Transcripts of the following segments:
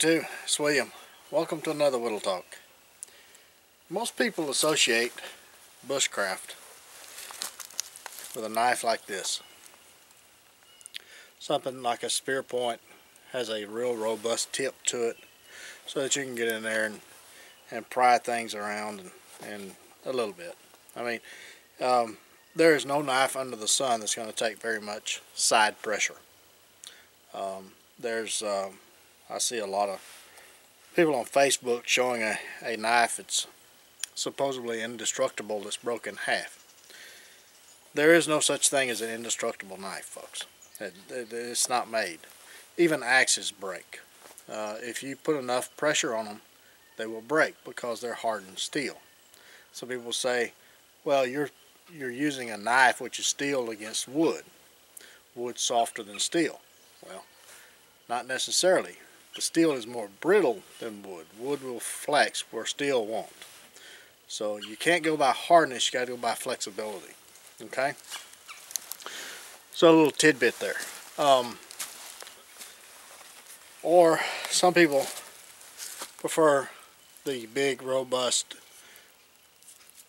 YouTube, it's William. Welcome to another Whittle Talk. Most people associate bushcraft with a knife like this. Something like a spear point, has a real robust tip to it so that you can get in there and pry things around and a little bit. I mean, there is no knife under the sun that's going to take very much side pressure. I see a lot of people on Facebook showing a knife that's supposedly indestructible that's broken in half. There is no such thing as an indestructible knife, folks. It's not made. Even axes break. If you put enough pressure on them, they will break because they're hardened steel. Some people say, well, you're using a knife which is steel against wood. Wood's softer than steel. Well, not necessarily. The steel is more brittle than wood. Wood will flex where steel won't. So you can't go by hardness, you got to go by flexibility. Okay? So a little tidbit there. Or some people prefer the big, robust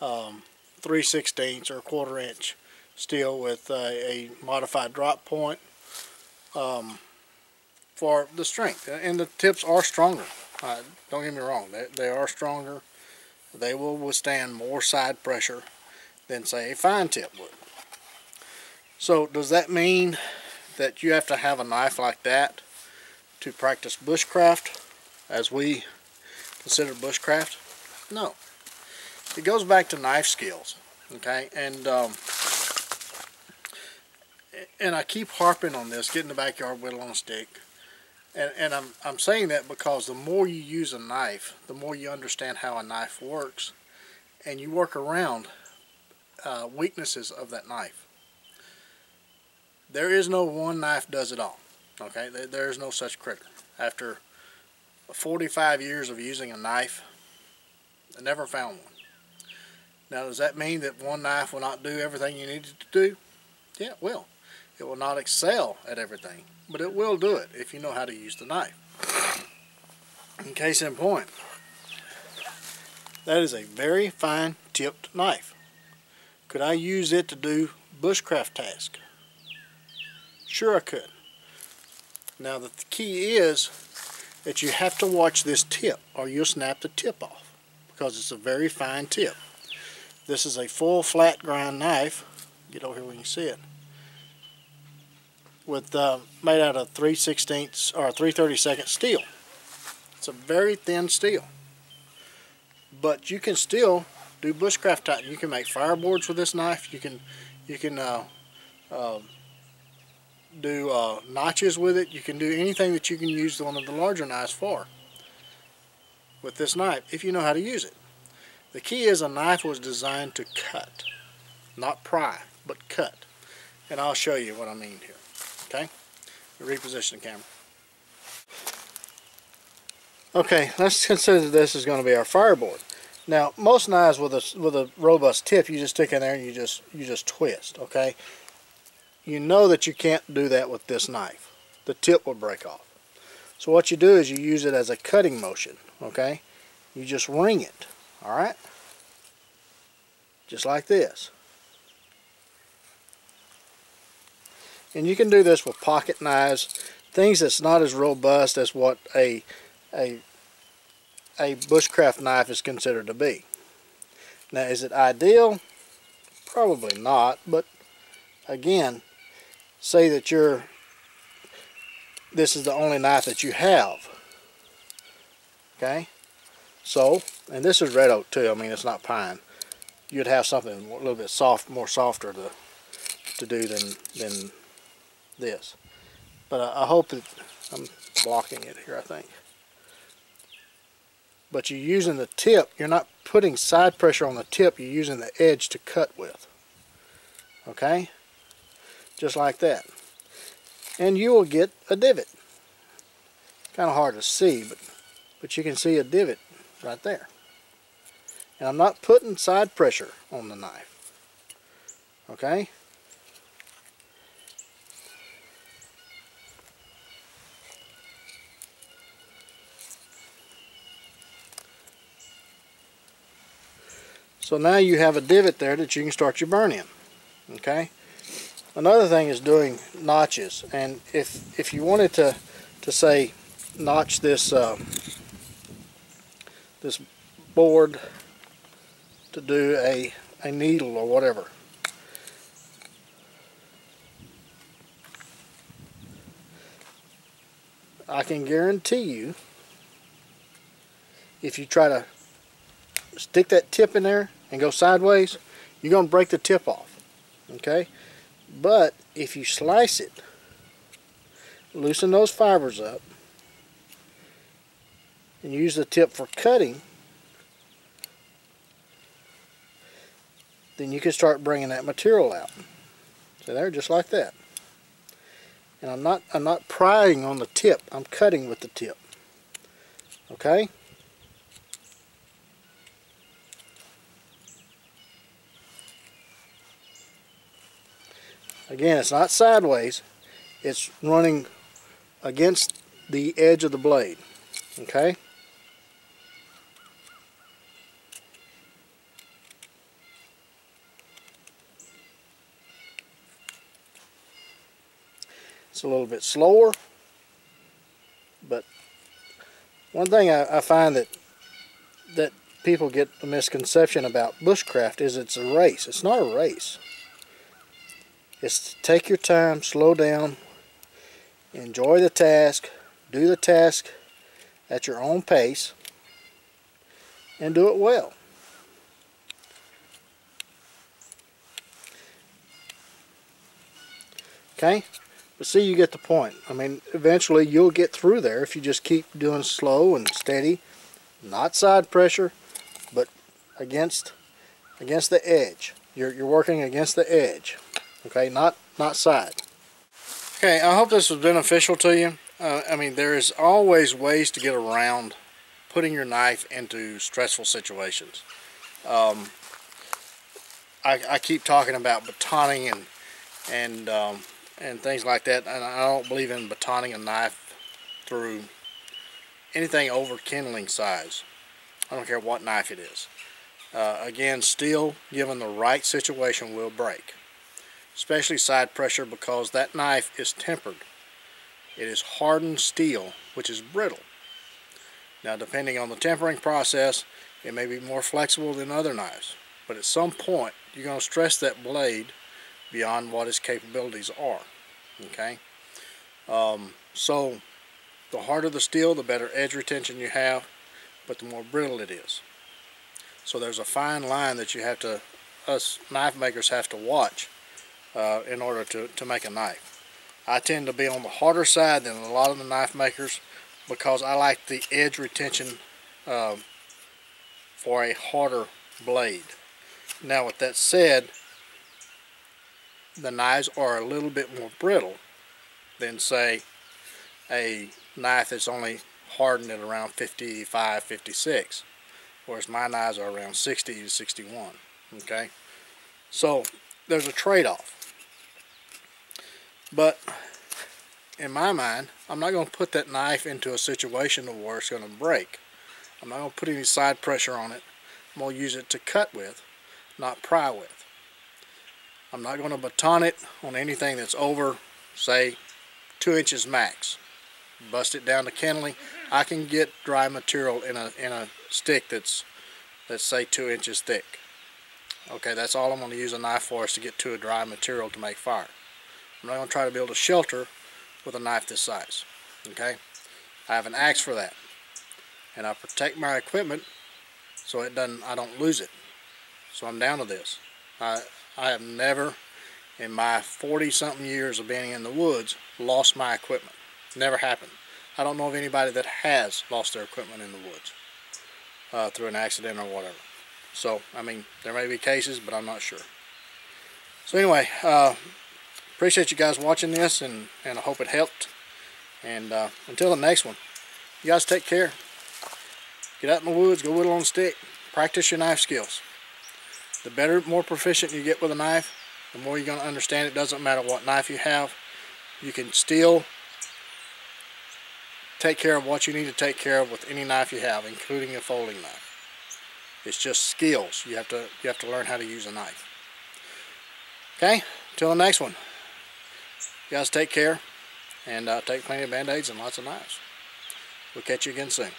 3/16 or 1/4 inch steel with a modified drop point for the strength. And the tips are stronger. Don't get me wrong, they are stronger. They will withstand more side pressure than, say, a fine tip would. So does that mean that you have to have a knife like that to practice bushcraft as we consider bushcraft? No. It goes back to knife skills, okay? And I keep harping on this, get in the backyard, whittle on a stick. And I'm saying that because the more you use a knife, the more you understand how a knife works, and you work around weaknesses of that knife. There is no one knife does it all, okay? There is no such critter. After 45 years of using a knife, I never found one. Now, does that mean that one knife will not do everything you need it to do? Yeah, it will. It will not excel at everything, but it will do it if you know how to use the knife. In case in point, that is a very fine tipped knife. Could I use it to do bushcraft tasks? Sure I could. Now the key is that you have to watch this tip or you'll snap the tip off because it's a very fine tip. This is a full flat grind knife. Get over here where you can see it. With made out of 3/16 or 3/32 steel. It's a very thin steel, but you can still do bushcraft type. You can make fireboards with this knife. You can do notches with it. You can do anything that you can use one of the larger knives for with this knife if you know how to use it. The key is a knife was designed to cut, not pry, but cut, and I'll show you what I mean here. Okay, reposition the camera. Okay, let's consider this is going to be our fireboard. Now, most knives with a robust tip, you just stick in there and you just twist. Okay, you know that you can't do that with this knife. The tip will break off. So what you do is you use it as a cutting motion. Okay, you just ring it. All right, just like this. And you can do this with pocket knives, things that's not as robust as what a bushcraft knife is considered to be. Now, is it ideal? Probably not, but again, say that this is the only knife that you have. Okay? So, and this is red oak too, I mean it's not pine. You'd have something a little bit more softer to do than this, but I hope that I'm blocking it here, I think. But you're using the tip, you're not putting side pressure on the tip, you're using the edge to cut with. Okay, just like that, and you will get a divot. Kind of hard to see, but you can see a divot right there, and I'm not putting side pressure on the knife. Okay, So now you have a divot there that you can start your burn in. Okay. Another thing is doing notches, and if you wanted to say notch this this board to do a needle or whatever, I can guarantee you, if you try to stick that tip in there and go sideways, you're going to break the tip off. Okay? But if you slice it, loosen those fibers up, and use the tip for cutting, then you can start bringing that material out. So there, just like that. And I'm not prying on the tip. I'm cutting with the tip. Okay? Again, it's not sideways. It's running against the edge of the blade. Okay? It's a little bit slower, but one thing I find that people get a misconception about bushcraft is it's a race. It's not a race. It's to take your time, slow down, enjoy the task, do the task at your own pace, and do it well. Okay? But see, you get the point. I mean, eventually you'll get through there if you just keep doing slow and steady, not side pressure, but against the edge. You're working against the edge. Okay, not side. Okay, I hope this was beneficial to you. I mean, there is always ways to get around putting your knife into stressful situations. I keep talking about batoning and things like that, and I don't believe in batoning a knife through anything over kindling size. I don't care what knife it is. Again, steel, given the right situation, will break. Especially side pressure, because that knife is tempered. It is hardened steel, which is brittle. Now, depending on the tempering process, it may be more flexible than other knives, but at some point you're going to stress that blade beyond what its capabilities are. Okay, so the harder the steel, the better edge retention you have, but the more brittle it is. So there's a fine line that you have to, us knife makers have to watch in order to make a knife. I tend to be on the harder side than a lot of the knife makers, because I like the edge retention for a harder blade. Now, with that said, the knives are a little bit more brittle than, say, a knife that's only hardened at around 55, 56, whereas my knives are around 60 to 61. Okay, so there's a trade-off. But in my mind, I'm not going to put that knife into a situation where it's going to break. I'm not going to put any side pressure on it. I'm going to use it to cut with, not pry with. I'm not going to baton it on anything that's over, say, 2 inches max. Bust it down to kindling. I can get dry material in a stick that's say 2 inches thick. Okay, that's all I'm going to use a knife for, is to get to a dry material to make fire. I'm not going to try to build a shelter with a knife this size. Okay, I have an axe for that, and I protect my equipment so I don't lose it. So I'm down to this. I have never, in my 40-something years of being in the woods, lost my equipment. Never happened. I don't know of anybody that has lost their equipment in the woods through an accident or whatever. So, I mean, there may be cases, but I'm not sure. So anyway, appreciate you guys watching this, and I hope it helped. And until the next one, you guys take care. Get out in the woods, go whittle on a stick, practice your knife skills. The better, more proficient you get with a knife, the more you're going to understand it. Doesn't matter what knife you have. You can still take care of what you need to take care of with any knife you have, including a folding knife. It's just skills. You have to learn how to use a knife. Okay, till the next one. You guys take care, and take plenty of Band-Aids and lots of knives. We'll catch you again soon.